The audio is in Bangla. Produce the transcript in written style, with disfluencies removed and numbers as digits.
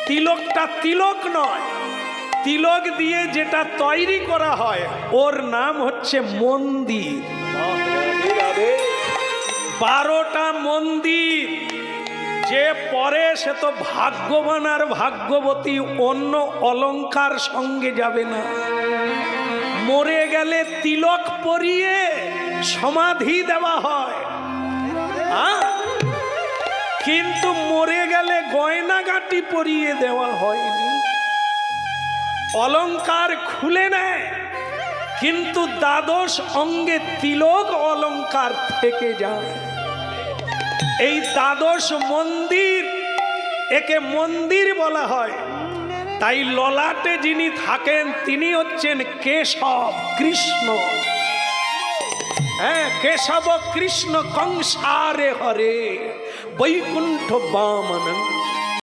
তিলকটা তিলক নয়, তিলক দিয়ে যেটা তৈরি করা হয় ওর নাম হচ্ছে মন্দির। 12টা মন্দির যে পরে সে তো ভাগ্যবান আর ভাগ্যবতী, অন্য অলংকার সঙ্গে যাবে না। মরে গেলে তিলক পরিয়ে সমাধি দেওয়া হয়, কিন্তু মরে গেলে গয়নাগাটি পরিয়ে দেওয়া হয়নি। অলংকার খুলে নেয়, কিন্তু দ্বাদশ অঙ্গে তিলক অলংকার থেকে যায়। এই দ্বাদশ মন্দির, একে মন্দির বলা হয়। তাই ললাটে যিনি থাকেন তিনি হচ্ছেন কেশব কৃষ্ণ। হ্যাঁ, কেশব কৃষ্ণ কংসারে হরে বৈকুণ্ঠ বামন